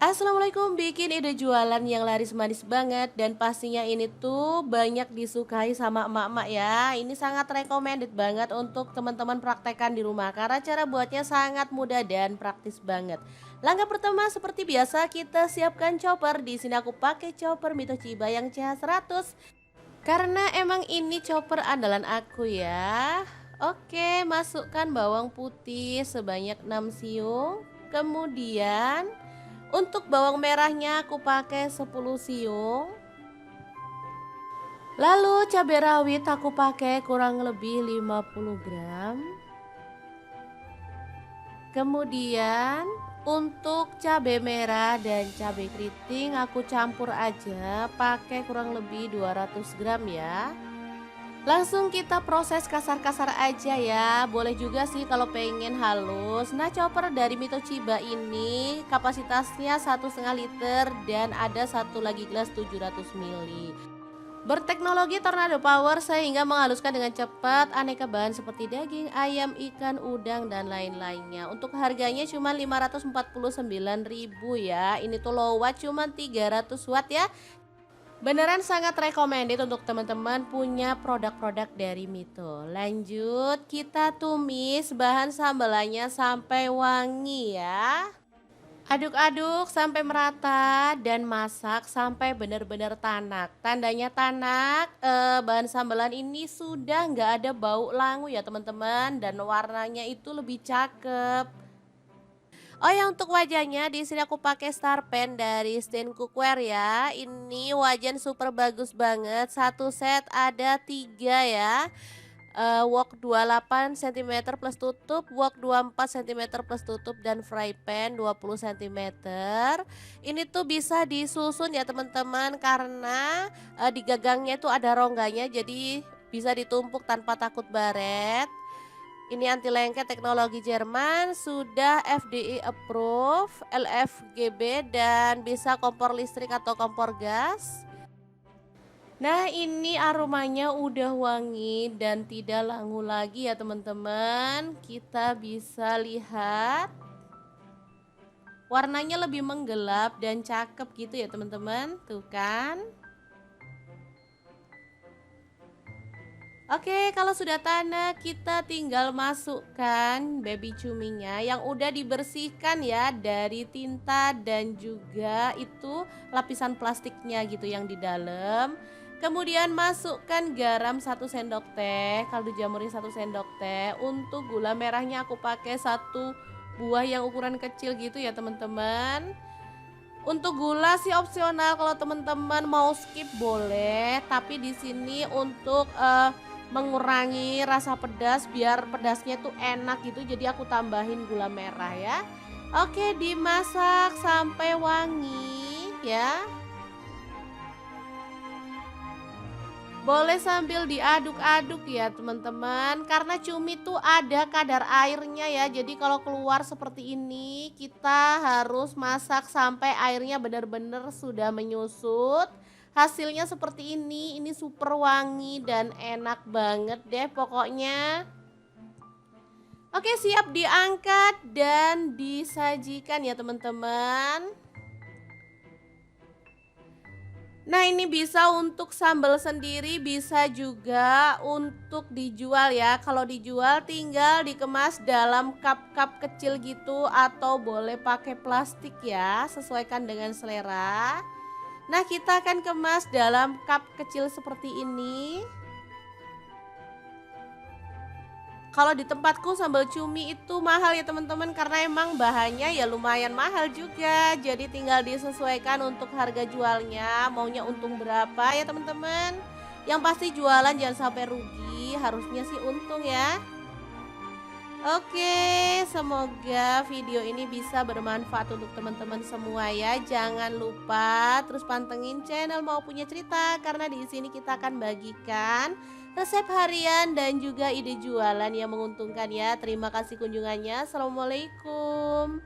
Assalamualaikum, bikin ide jualan yang laris manis banget dan pastinya ini tuh banyak disukai sama emak-emak ya. Ini sangat recommended banget untuk teman-teman praktekkan di rumah karena cara buatnya sangat mudah dan praktis banget. Langkah pertama seperti biasa kita siapkan chopper. Di sini aku pakai chopper Mitochiba yang CH100 karena emang ini chopper andalan aku ya. Oke, masukkan bawang putih sebanyak 6 siung. Kemudian untuk bawang merahnya aku pakai 10 siung. Lalu cabai rawit aku pakai kurang lebih 50 gram. Kemudian untuk cabai merah dan cabai keriting aku campur aja pakai kurang lebih 200 gram ya. Langsung kita proses kasar-kasar aja ya. Boleh juga sih kalau pengen halus. Nah, chopper dari Mitochiba ini kapasitasnya 1,5 liter dan ada satu lagi gelas 700 ml. Berteknologi tornado power sehingga menghaluskan dengan cepat aneka bahan seperti daging, ayam, ikan, udang dan lain-lainnya. Untuk harganya cuma 549.000 ya. Ini tuh low watt cuma 300 watt ya. Beneran sangat recommended untuk teman-teman punya produk-produk dari Mito. Lanjut, kita tumis bahan sambalannya sampai wangi ya. Aduk-aduk sampai merata dan masak sampai benar-benar tanak. Tandanya tanak, bahan sambalan ini sudah nggak ada bau langu ya teman-teman, dan warnanya itu lebih cakep. Oh ya, untuk wajahnya di sini aku pakai star pen dari Stain Cookware ya. Ini wajan super bagus banget. Satu set ada 3 ya. Wok 28 cm plus tutup, wok 24 cm plus tutup dan fry pan 20 cm. Ini tuh bisa disusun ya teman-teman karena di gagangnya itu ada rongganya jadi bisa ditumpuk tanpa takut baret. Ini anti lengket teknologi Jerman, sudah FDI approve, LFGB dan bisa kompor listrik atau kompor gas. Nah, ini aromanya udah wangi dan tidak langu lagi ya teman-teman. Kita bisa lihat warnanya lebih menggelap dan cakep gitu ya teman-teman. Tuh kan. Oke, kalau sudah tanak kita tinggal masukkan baby cuminya yang udah dibersihkan ya dari tinta dan juga itu lapisan plastiknya gitu yang di dalam. Kemudian masukkan garam 1 sendok teh, kaldu jamurnya 1 sendok teh. Untuk gula merahnya aku pakai 1 buah yang ukuran kecil gitu ya teman-teman. Untuk gula sih opsional, kalau teman-teman mau skip boleh, tapi di sini untuk mengurangi rasa pedas biar pedasnya tuh enak gitu, jadi aku tambahin gula merah ya. Oke, dimasak sampai wangi ya. Boleh sambil diaduk-aduk ya teman-teman, karena cumi tuh ada kadar airnya ya. Jadi kalau keluar seperti ini kita harus masak sampai airnya benar-benar sudah menyusut. Hasilnya seperti ini super wangi dan enak banget deh pokoknya. Oke, siap diangkat dan disajikan ya teman-teman. Nah, ini bisa untuk sambal sendiri, bisa juga untuk dijual ya. Kalau dijual tinggal dikemas dalam cup-cup kecil gitu atau boleh pakai plastik ya, sesuaikan dengan selera. Nah, kita akan kemas dalam cup kecil seperti ini. Kalau di tempatku sambal cumi itu mahal ya teman-teman, karena emang bahannya ya lumayan mahal juga. Jadi tinggal disesuaikan untuk harga jualnya, maunya untung berapa ya teman-teman. Yang pasti jualan jangan sampai rugi, harusnya sih untung ya. Oke, semoga video ini bisa bermanfaat untuk teman-teman semua ya. Jangan lupa terus pantengin channel Mau Punya Cerita karena di sini kita akan bagikan resep harian dan juga ide jualan yang menguntungkan ya. Terima kasih kunjungannya. Assalamualaikum.